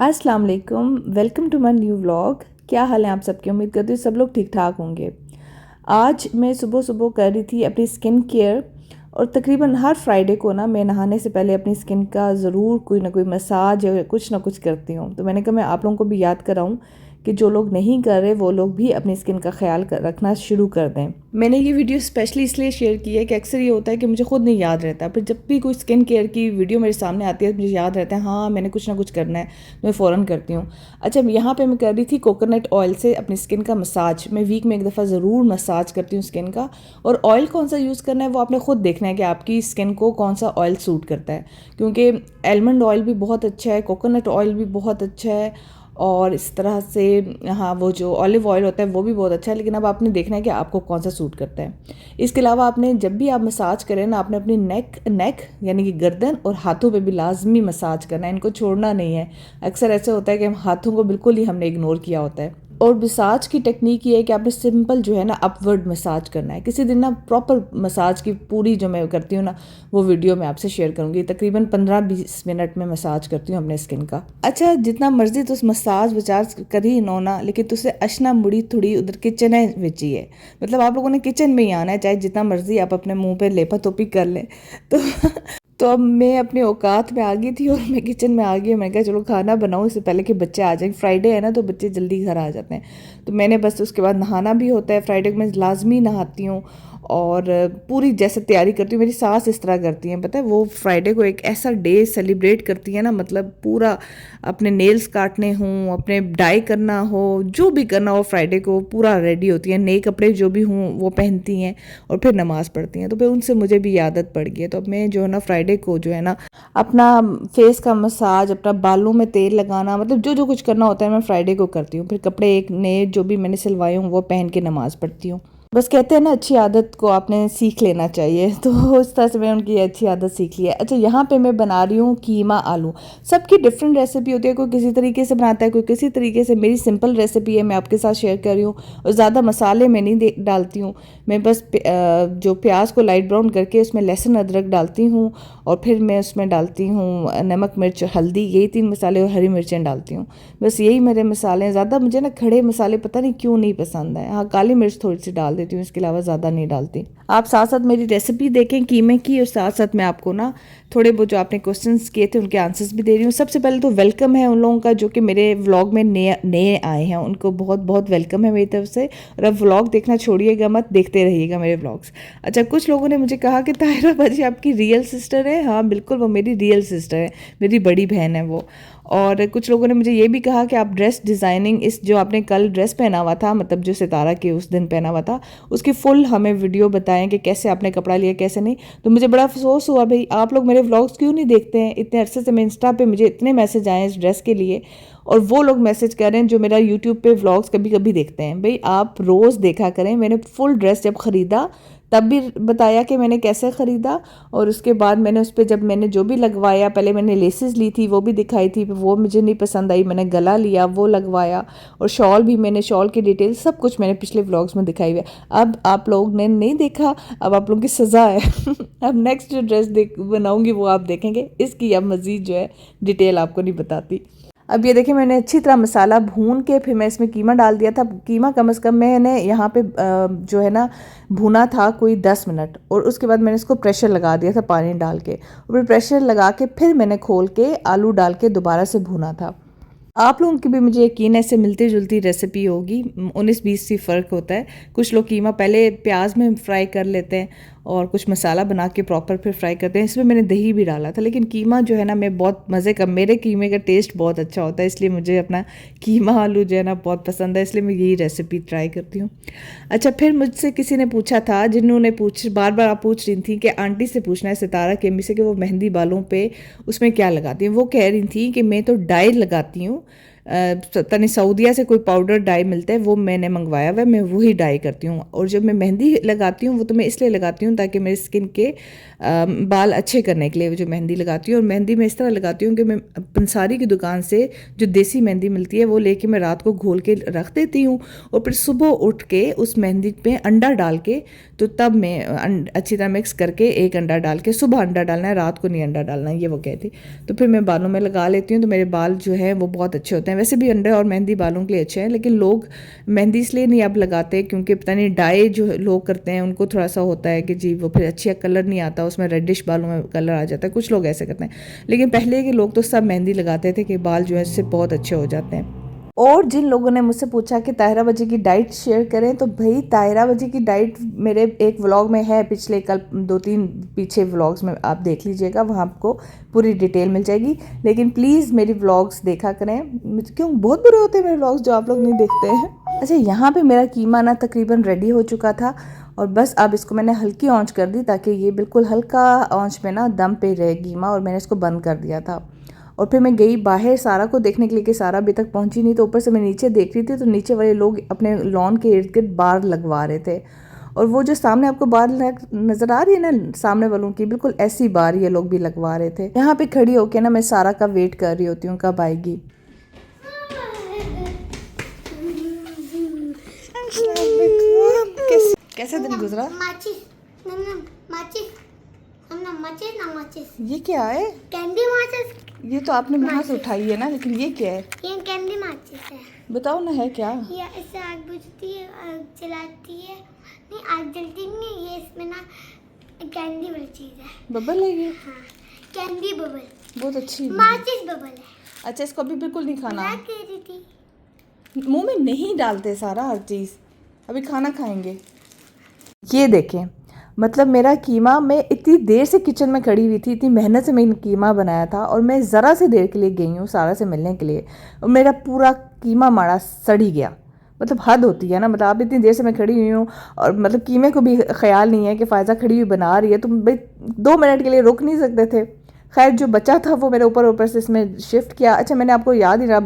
अस्सलाम वालेकुम, welcome to my new vlog. क्या हाल है आप सबके? उम्मीद करती हूँ सब लोग ठीक ठाक होंगे। आज मैं सुबह सुबह कर रही थी अपनी स्किन केयर, और तकरीबन हर फ्राइडे को ना मैं नहाने से पहले अपनी स्किन का ज़रूर कोई ना कोई मसाज या कुछ ना कुछ करती हूँ। तो मैंने कहा मैं आप लोगों को भी याद कराऊँ कि जो लोग नहीं कर रहे वो लोग भी अपनी स्किन का ख्याल रखना शुरू कर दें। मैंने ये वीडियो स्पेशली इसलिए शेयर की है कि अक्सर ये होता है कि मुझे खुद नहीं याद रहता, फिर जब भी कोई स्किन केयर की वीडियो मेरे सामने आती है तो मुझे याद रहता है हाँ मैंने कुछ ना कुछ करना है, मैं फ़ौरन करती हूँ। अच्छा, यहाँ पे मैं कर रही थी कोकोनट ऑयल से अपनी स्किन का मसाज। मैं वीक में एक दफ़ा ज़रूर मसाज करती हूँ स्किन का। और ऑयल कौन सा यूज़ करना है वो आपने खुद देखना है कि आपकी स्किन को कौन सा ऑयल सूट करता है, क्योंकि आलमंड ऑयल भी बहुत अच्छा है, कोकोनट ऑयल भी बहुत अच्छा है, और इस तरह से हाँ वो जो ऑलिव ऑयल होता है वो भी बहुत अच्छा है। लेकिन अब आपने देखना है कि आपको कौन सा सूट करता है। इसके अलावा आपने जब भी आप मसाज करें ना, आपने अपनी नेक यानी कि गर्दन और हाथों पे भी लाजमी मसाज करना है, इनको छोड़ना नहीं है। अक्सर ऐसे होता है कि हम हाथों को बिल्कुल ही हमने इग्नोर किया होता है। और मसाज की टेक्निक ये है कि आपने सिंपल जो है ना अपवर्ड मसाज करना है। किसी दिन ना प्रॉपर मसाज की पूरी जो मैं करती हूँ ना वो वीडियो मैं आपसे शेयर करूँगी। तकरीबन 15-20 मिनट में मसाज करती हूँ अपने स्किन का। अच्छा, जितना मर्जी तो मसाज वसाज करी नो ना, लेकिन तुझसे अशना मुड़ी थोड़ी उधर किचन है विच ही है। मतलब आप लोगों ने किचन में ही आना है, चाहे जितना मर्जी आप अपने मुंह पे लेपा तोपी कर लें। तो तो अब मैं अपने औकात में आ गई थी और मैं किचन में आ गई। मैं कहा चलो खाना बनाऊँ इससे पहले कि बच्चे आ जाएं। फ्राइडे है ना तो बच्चे जल्दी घर आ जाते हैं। तो मैंने बस उसके बाद नहाना भी होता है। फ्राइडे को मैं लाजमी नहाती हूँ और पूरी जैसे तैयारी करती हूँ। मेरी सास इस तरह करती हैं, पता है, वो फ्राइडे को एक ऐसा डे सेलिब्रेट करती है ना, मतलब पूरा अपने नेल्स काटने हों, अपने डाई करना हो, जो भी करना हो फ्राइडे को पूरा रेडी होती हैं। नए कपड़े जो भी हों वो पहनती हैं और फिर नमाज़ पढ़ती हैं। तो फिर उनसे मुझे भी आदत पड़ गई है। तो अब मैं जो है ना फ्राइडे को जो है ना अपना फेस का मसाज, अपना बालों में तेल लगाना, मतलब जो जो कुछ करना होता है मैं फ्राइडे को करती हूँ। फिर कपड़े एक नए जो भी मैंने सिलवाए हूँ वो पहन के नमाज़ पढ़ती हूँ। बस कहते हैं ना अच्छी आदत को आपने सीख लेना चाहिए, तो उस तरह से मैंने उनकी अच्छी आदत सीख ली है। अच्छा, यहाँ पे मैं बना रही हूँ कीमा आलू। सबकी डिफरेंट रेसिपी होती है, कोई किसी तरीके से बनाता है, कोई किसी तरीके से। मेरी सिंपल रेसिपी है, मैं आपके साथ शेयर कर रही हूँ। और ज़्यादा मसाले मैं नहीं डालती हूँ। मैं बस जो प्याज को लाइट ब्राउन करके उसमें लहसुन अदरक डालती हूँ, और फिर मैं उसमें डालती हूँ नमक मिर्च हल्दी, यही 3 मसाले, और हरी मिर्चें डालती हूँ। बस यही मेरे मसाले हैं। ज़्यादा मुझे ना खड़े मसाले पता नहीं क्यों नहीं पसंद है। हाँ, काली मिर्च थोड़ी सी डाल देती हूँ, इसके अलावा ज़्यादा नहीं डालती। आप साथ साथ मेरी रेसिपी देखें कीमे की, और साथ साथ मैं आपको ना थोड़े बहुत जो आपने क्वेश्चंस किए थे उनके आंसर्स भी दे रही हूँ। सबसे पहले तो वेलकम है उन लोगों का जो कि मेरे व्लॉग में नए नए आए हैं, उनको बहुत बहुत वेलकम है मेरी तरफ से। और अब व्लॉग देखना छोड़िएगा मत, देखते रहिएगा मेरे व्लॉग्स। अच्छा, कुछ लोगों ने मुझे कहा कि ताहिरा बाजी आपकी रियल सिस्टर है। हाँ बिल्कुल, वो मेरी रियल सिस्टर है, मेरी बड़ी बहन है वो। और कुछ लोगों ने मुझे ये भी कहा कि आप ड्रेस डिज़ाइनिंग, इस जो आपने कल ड्रेस पहना हुआ था, मतलब जो सितारा के उस दिन पहना हुआ था, उसकी फुल हमें वीडियो बताएं कि कैसे आपने कपड़ा लिया कैसे नहीं। तो मुझे बड़ा अफसोस हुआ, भाई आप लोग मेरे व्लॉग्स क्यों नहीं देखते हैं? इतने अरसे से मैं इंस्टा पे मुझे इतने मैसेज आए इस ड्रेस के लिए, और वो लोग मैसेज कर रहे हैं जो मेरा यूट्यूब पे व्लॉग्स कभी कभी देखते हैं। भाई आप रोज़ देखा करें। मैंने फुल ड्रेस जब ख़रीदा तब भी बताया कि मैंने कैसे ख़रीदा, और उसके बाद मैंने उस पर जब मैंने जो भी लगवाया, पहले मैंने लेसेस ली थी वो भी दिखाई थी, वो मुझे नहीं पसंद आई, मैंने गला लिया वो लगवाया, और शॉल भी मैंने, शॉल की डिटेल सब कुछ मैंने पिछले व्लॉग्स में दिखाई हुई है। अब आप लोग ने नहीं देखा, अब आप लोगों की सज़ा है। अब नेक्स्ट जो ड्रेस बनाऊंगी वो आप देखेंगे, इसकी अब मज़ीद जो है डिटेल आपको नहीं बताती। अब ये देखिए, मैंने अच्छी तरह मसाला भून के फिर मैं इसमें कीमा डाल दिया था। कीमा कम से कम मैंने यहाँ पे जो है ना भुना था कोई 10 मिनट, और उसके बाद मैंने इसको प्रेशर लगा दिया था पानी डाल के, और फिर प्रेशर लगा के फिर मैंने खोल के आलू डाल के दोबारा से भुना था। आप लोगों की भी मुझे यकीन है इससे मिलती जुलती रेसिपी होगी। 19-20 सी फ़र्क होता है। कुछ लोग कीमा पहले प्याज में फ्राई कर लेते हैं, और कुछ मसाला बना के प्रॉपर फिर फ्राई करते हैं। इसमें मैंने दही भी डाला था, लेकिन कीमा जो है ना मैं बहुत मज़े का, मेरे कीमे का टेस्ट बहुत अच्छा होता है, इसलिए मुझे अपना कीमा आलू जो है ना बहुत पसंद है, इसलिए मैं यही रेसिपी ट्राई करती हूँ। अच्छा, फिर मुझसे किसी ने पूछा था, जिन्होंने बार बार आप पूछ रही थी कि आंटी से पूछना है सितारा केमी से कि वो मेहंदी बालों पे उसमें क्या लगाती हैं। वो कह रही थी कि मैं तो डाई लगाती हूँ, तनी सऊदीया से कोई पाउडर डाई मिलता है, वो मैंने मंगवाया हुआ है, मैं वही डाई करती हूँ। और जब मैं मेहंदी लगाती हूँ वो तो मैं इसलिए लगाती हूँ ताकि मेरी स्किन के बाल अच्छे करने के लिए जो मेहंदी लगाती हूँ। और मेहंदी मैं इस तरह लगाती हूँ कि मैं पंसारी की दुकान से जो देसी मेहंदी मिलती है वो लेके मैं रात को घोल के रख देती हूँ, और फिर सुबह उठ के उस मेहंदी पे अंडा डाल के, तो तब मैं अच्छी तरह मिक्स करके एक अंडा डाल के, सुबह अंडा डालना है, रात को नहीं अंडा डालना है, ये वो कहती। तो फिर मैं बालों में लगा लेती हूँ, तो मेरे बाल जो है वो बहुत अच्छे होते हैं। वैसे भी अंडा और मेहंदी बालों के लिए अच्छे हैं, लेकिन लोग मेहंदी इसलिए नहीं अब लगाते क्योंकि पता नहीं डाई जो लोग करते हैं उनको थोड़ा सा होता है कि जी वो फिर अच्छा कलर नहीं आता, उसमें रेडिश बालों में कलर आ जाता है, कुछ लोग ऐसे करते हैं। लेकिन पहले के लोग तो सब मेहंदी लगाते थे कि बाल जो है इससे बहुत अच्छे हो जाते हैं। और जिन लोगों ने मुझसे पूछा कि ताहिरा बाजी की डाइट शेयर करें, तो भाई ताहिरा बाजी की डाइट मेरे एक व्लॉग में है, पिछले कल 2-3 पीछे व्लॉग्स में आप देख लीजिएगा, वहाँ आपको पूरी डिटेल मिल जाएगी। लेकिन प्लीज़ मेरी व्लॉग्स देखा करें, क्यों बहुत बुरे होते हैं मेरे व्लॉग्स जो आप लोग नहीं देखते हैं। अच्छा, यहाँ पे मेरा कीमा ना तकरीबन रेडी हो चुका था, और बस अब इसको मैंने हल्की आंच कर दी ताकि ये बिल्कुल हल्का आंच में ना दम पे रहे कीमा, और मैंने इसको बंद कर दिया था। और फिर मैं गई बाहर सारा को देखने के लिए कि सारा अभी तक पहुंची नहीं, तो ऊपर से मैं नीचे देख रही थी, तो नीचे वाले लोग अपने लॉन के इर्द गिर्द बार लगवा रहे थे। और वो जो सामने आपको बार नज़र आ रही है ना सामने वालों की, बिल्कुल ऐसी बार ये लोग भी लगवा रहे थे। यहाँ पे खड़ी होके ना मैं सारा का वेट कर रही होती हूँ कब आएगी। कैसे दिन गुजरा? ये क्या है? कैंडी माचिस। ये तो आपने वहाँ से उठाई है ना, लेकिन ये क्या है? ये कैंडी माचिस है। बताओ ना है क्या? ये इससे आग बुझती है, आग जलाती है। नहीं, आग जलती नहीं, ये इसमें ना कैंडी वाली चीज है। बबल है ये? हाँ, कैंडी बबल। बहुत अच्छी माचिस बबल है। अच्छा, इसको अभी बिल्कुल नहीं खाना? मैं कह रही थी मुंह में नहीं डालते सारा हर चीज़, अभी खाना खाएंगे। ये देखें, मतलब मेरा कीमा, मैं इतनी देर से किचन में खड़ी हुई थी, इतनी मेहनत से मैंने कीमा बनाया था, और मैं ज़रा से देर के लिए गई हूँ सारा से मिलने के लिए, और मेरा पूरा कीमा माड़ा सड़ ही गया। मतलब हद होती है ना, मतलब आप इतनी देर से मैं खड़ी हुई हूँ, और मतलब कीमे को भी ख्याल नहीं है कि फ़ायज़ा खड़ी हुई बना रही है, तो भाई 2 मिनट के लिए रुक नहीं सकते थे। खैर जो बचा था वो मेरे ऊपर से इसमें शिफ्ट किया। अच्छा, मैंने आपको याद ही रहा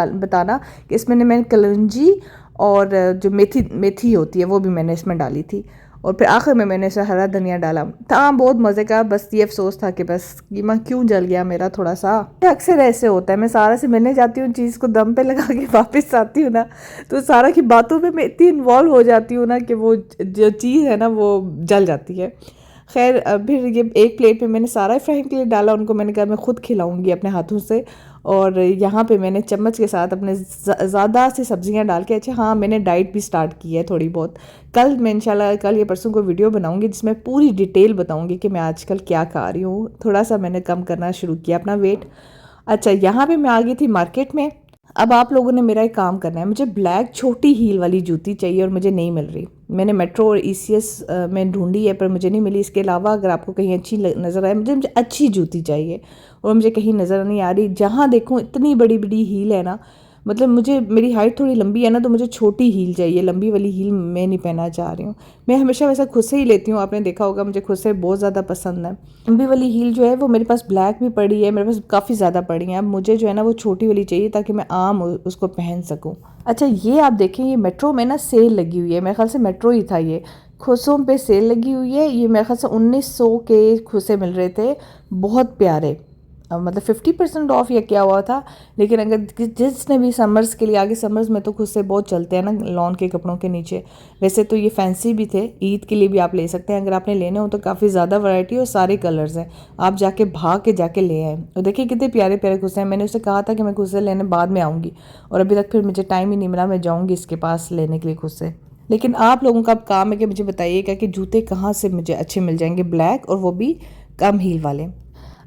बताना कि इसमें मैंने कलौंजी और जो मेथी होती है वो भी मैंने इसमें डाली थी, और फिर आखिर में मैंने इसे हरा धनिया डाला था। बहुत मज़े का, बस ये अफसोस था कि बस कीमा क्यों जल गया मेरा थोड़ा सा। अक्सर ऐसे होता है, मैं सारा से मिलने जाती हूँ, चीज़ को दम पे लगा के वापस आती हूँ ना, तो सारा की बातों में मैं इतनी इन्वॉल्व हो जाती हूँ ना कि वो जो चीज़ है ना वो जल जाती है। खैर फिर ये एक प्लेट पे मैंने सारा इफ्राहिम के लिए डाला, उनको मैंने कहा मैं खुद खिलाऊंगी अपने हाथों से। और यहाँ पे मैंने चम्मच के साथ अपने ज़्यादा सी सब्जियाँ डाल के, अच्छा हाँ मैंने डाइट भी स्टार्ट की है थोड़ी बहुत। कल मैं इंशाल्लाह कल या परसों को वीडियो बनाऊंगी जिसमें पूरी डिटेल बताऊंगी कि मैं आजकल क्या खा रही हूँ। थोड़ा सा मैंने कम करना शुरू किया अपना वेट। अच्छा, यहाँ पे मैं आ गई थी मार्केट में। अब आप लोगों ने मेरा एक काम करना है, मुझे ब्लैक छोटी हील वाली जूती चाहिए और मुझे नहीं मिल रही। मैंने मेट्रो और ECS में ढूंढी है पर मुझे नहीं मिली। इसके अलावा अगर आपको कहीं अच्छी नज़र आए, मुझे अच्छी जूती चाहिए और मुझे कहीं नज़र नहीं आ रही। जहाँ देखूँ इतनी बड़ी बड़ी हील है ना, मतलब मुझे, मेरी हाइट थोड़ी लंबी है ना, तो मुझे छोटी हील चाहिए, लंबी वाली हील मैं नहीं पहनना चाह रही हूँ। मैं हमेशा वैसा खुद से ही लेती हूँ, आपने देखा होगा, मुझे खुद से बहुत ज़्यादा पसंद है। लंबी वाली हील जो है वो मेरे पास ब्लैक भी पड़ी है, मेरे पास काफ़ी ज़्यादा पड़ी हैं। अब मुझे जो है ना वो छोटी वाली चाहिए ताकि मैं आम उसको पहन सकूँ। अच्छा, ये आप देखें, ये मेट्रो में ना सेल लगी हुई है, मेरे ख्याल से मेट्रो ही था ये, खुसों पे सेल लगी हुई है। ये मेरे ख्याल से 1900 के खुसे मिल रहे थे, बहुत प्यारे, मतलब 50% ऑफ या क्या हुआ था। लेकिन अगर जिसने भी समर्स के लिए, आगे समर्स में तो खुद से बहुत चलते हैं ना लॉन के कपड़ों के नीचे, वैसे तो ये फैंसी भी थे, ईद के लिए भी आप ले सकते हैं अगर आपने लेने हो तो। काफ़ी ज़्यादा वैरायटी और सारे कलर्स हैं, आप जाके भाग के जाके ले आए। और देखिए कितने प्यारे प्यारे खुस्से हैं। मैंने उसे कहा था कि मैं खुस्से लेने बाद में आऊँगी, और अभी तक फिर मुझे टाइम ही नहीं मिला। मैं जाऊँगी इसके पास लेने के लिए खुस्से। लेकिन आप लोगों का अब काम है कि मुझे बताइएगा कि जूते कहाँ से मुझे अच्छे मिल जाएंगे ब्लैक, और वो भी कम हील वाले।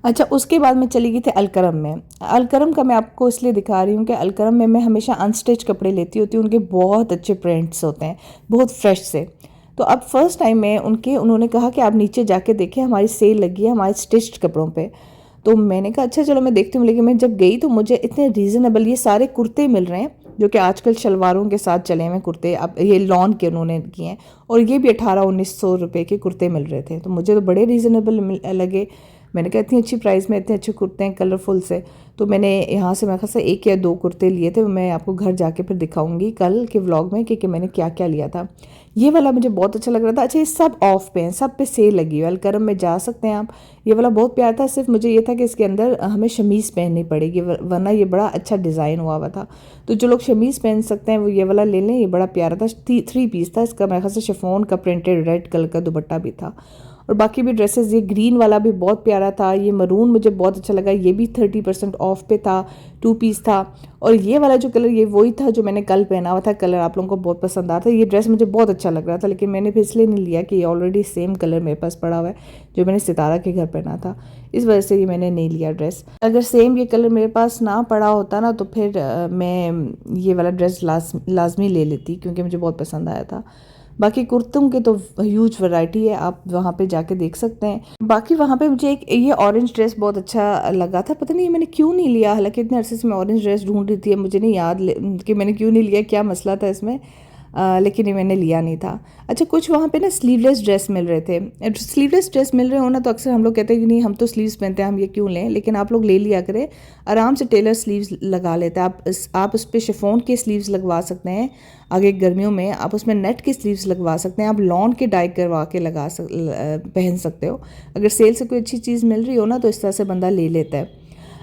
अच्छा, उसके बाद मैं चली गई थी अलकरम में। अलकरम का मैं आपको इसलिए दिखा रही हूँ कि अलकरम में मैं हमेशा अनस्टिच कपड़े लेती होती हूँ, उनके बहुत अच्छे प्रिंट्स होते हैं, बहुत फ्रेश से। तो अब फर्स्ट टाइम में उन्होंने कहा कि आप नीचे जाके देखें, हमारी सेल लगी है हमारे स्टिच्ड कपड़ों पे। तो मैंने कहा अच्छा चलो मैं देखती हूँ। लेकिन मैं जब गई तो मुझे इतने रीज़नेबल ये सारे कुर्ते मिल रहे हैं जो कि आजकल शलवारों के साथ चले हुए कुर्ते, अब ये लॉन के उन्होंने किए हैं, और ये भी 1800-1900 रुपये के कुर्ते मिल रहे थे। तो मुझे तो बड़े रीज़नेबल लगे। मैंने कहा इतनी अच्छी प्राइस में इतने अच्छे कुर्ते हैं कलरफुल से, तो मैंने यहाँ से मेरे ख्याल से 1 या 2 कुर्ते लिए थे। मैं आपको घर जाके फिर दिखाऊंगी कल के व्लॉग में कि मैंने क्या क्या लिया था। ये वाला मुझे बहुत अच्छा लग रहा था। अच्छा, ये सब ऑफ पे हैं, सब पे सेल लगी हुई है, अलकरम में जा सकते हैं आप। ये वाला बहुत प्यारा था, सिर्फ मुझे ये था कि इसके अंदर हमें शमीज़ पहननी पड़ेगी, वरना ये बड़ा अच्छा डिज़ाइन हुआ हुआ था। तो जो लोग शमीज़ पहन सकते हैं वो ये वाला ले लें, ये बड़ा प्यारा था। 3 पीस था इसका, मेरे ख्याल से शिफॉन का प्रिंटेड रेड कलर का दुपट्टा भी था। और बाकी भी ड्रेसेस, ये ग्रीन वाला भी बहुत प्यारा था, ये मरून मुझे बहुत अच्छा लगा, ये भी 30% ऑफ पे था, 2 पीस था। और ये वाला जो कलर, ये वही था जो मैंने कल पहना हुआ था, कलर आप लोगों को बहुत पसंद आता है। ये ड्रेस मुझे बहुत अच्छा लग रहा था, लेकिन मैंने फिर इसलिए नहीं लिया कि ये ऑलरेडी सेम कलर मेरे पास पड़ा हुआ है जो मैंने सितारा के घर पहना था, इस वजह से ये मैंने नहीं लिया ड्रेस। अगर सेम ये कलर मेरे पास ना पड़ा होता ना तो फिर मैं ये वाला ड्रेस लाजमी ले लेती, क्योंकि मुझे बहुत पसंद आया था। बाकी कुर्तों की तो ह्यूज वैरायटी है, आप वहाँ पे जाके देख सकते हैं। बाकी वहाँ पे मुझे एक ये ऑरेंज ड्रेस बहुत अच्छा लगा था, पता नहीं मैंने क्यों नहीं लिया, हालांकि इतने अरसे से मैं ऑरेंज ड्रेस ढूंढ रही थी, मुझे नहीं याद कि मैंने क्यों नहीं लिया, क्या मसला था इसमें, लेकिन ये मैंने लिया नहीं था। अच्छा, कुछ वहाँ पे ना स्लीवलेस ड्रेस मिल रहे थे। स्लीवलेस ड्रेस मिल रहे हो ना तो अक्सर हम लोग कहते हैं कि नहीं हम तो स्लीव्स पहनते हैं, हम ये क्यों लें, लेकिन आप लोग ले लिया करें, आराम से टेलर स्लीव्स लगा लेते हैं। आप उस पर शिफॉन के स्लीव्स लगवा सकते हैं, आगे गर्मियों में आप उसमें नेट की स्लीव्स लगवा सकते हैं, आप लॉन के डाई करवा के पहन सकते हो। अगर सेल से कोई अच्छी चीज़ मिल रही हो ना तो इस तरह से बंदा ले लेता है।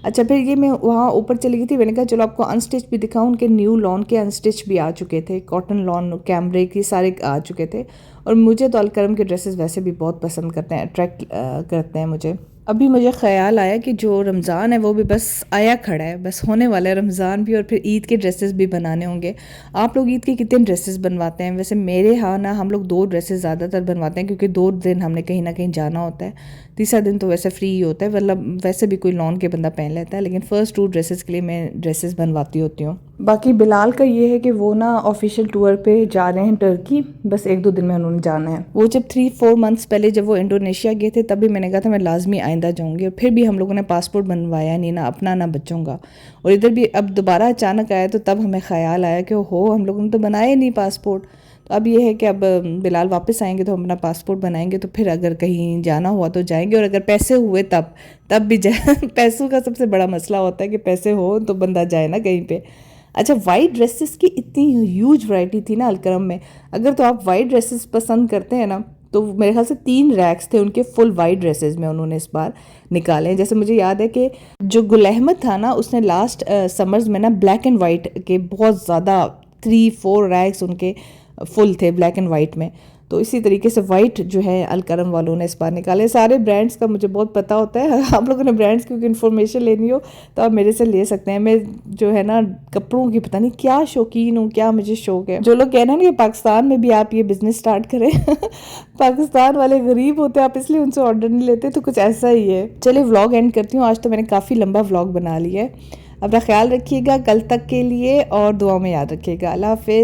अच्छा, फिर ये मैं वहाँ ऊपर चली गई थी, मैंने कहा चलो आपको अनस्टिच भी दिखाऊं। उनके न्यू लॉन के अनस्टिच भी आ चुके थे, कॉटन लॉन कैमरे की सारे आ चुके थे। और मुझे तो अलकरम के ड्रेसेस वैसे भी बहुत पसंद करते हैं, अट्रैक्ट करते हैं मुझे। अभी मुझे ख्याल आया कि जो रमज़ान है वो भी बस आया खड़ा है, बस होने वाला है रमज़ान भी, और फिर ईद के ड्रेसेस भी बनाने होंगे। आप लोग ईद के कितने ड्रेसेस बनवाते हैं? वैसे मेरे यहाँ ना हम लोग 2 ड्रेसेस ज़्यादातर बनवाते हैं, क्योंकि 2 दिन हमने कहीं ना कहीं जाना होता है, तीसरा दिन तो वैसे फ्री ही होता है, मतलब वैसे भी कोई लॉन के बंदा पहन लेता है, लेकिन फर्स्ट 2 ड्रेसेस के लिए मैं ड्रेसेस बनवाती होती हूँ। बाकी बिलाल का ये है कि वो ना ऑफिशियल टूर पे जा रहे हैं टर्की, बस 1-2 दिन में उन्होंने जाना है। वो जब 3-4 मंथ्स पहले जब वो इंडोनेशिया गए थे तब भी मैंने कहा था मैं लाजमी आइंदा जाऊँगी, और फिर भी हम लोगों ने पासपोर्ट बनवाया नहीं, ना अपना ना बच्चों का। और इधर भी अब दोबारा अचानक आया तो तब हमें ख्याल आया कि हो हम लोगों ने तो बनाया नहीं पासपोर्ट। तो अब ये है कि अब बिलाल वापस आएंगे तो हम अपना पासपोर्ट बनाएंगे, तो फिर अगर कहीं जाना हुआ तो जाएंगे, और अगर पैसे हुए तब भी जाए पैसों का सबसे बड़ा मसला होता है कि पैसे हो तो बंदा जाए ना कहीं पे। अच्छा, वाइट ड्रेसेस की इतनी ह्यूज वैरायटी थी ना अलकरम में, अगर तो आप वाइट ड्रेसेस पसंद करते हैं ना तो मेरे ख्याल से 3 रैक्स थे उनके फुल वाइट ड्रेसेस में उन्होंने इस बार निकाले हैं। जैसे मुझे याद है कि जो गुल अहमद था ना उसने लास्ट समर्स में ना ब्लैक एंड वाइट के बहुत ज़्यादा 3-4 रैक्स उनके फुल थे ब्लैक एंड वाइट में। तो इसी तरीके से वाइट जो है अलकरम वालों ने इस बार निकाले। सारे ब्रांड्स का मुझे बहुत पता होता है, आप लोगों ने ब्रांड्स की इन्फॉर्मेशन लेनी हो तो आप मेरे से ले सकते हैं। मैं जो है ना कपड़ों की पता नहीं क्या शौकीन हूँ, क्या मुझे शौक है। जो लोग कह रहे हैं ना कि पाकिस्तान में भी आप ये बिज़नेस स्टार्ट करें पाकिस्तान वाले गरीब होते हैं, आप इसलिए उनसे ऑर्डर नहीं लेते, तो कुछ ऐसा ही है। चलिए व्लॉग एंड करती हूँ, आज तो मैंने काफ़ी लंबा व्लॉग बना लिया है। अपना ख्याल रखिएगा कल तक के लिए, और दुआ में याद रखिएगा। अल्लाह हाफिज़।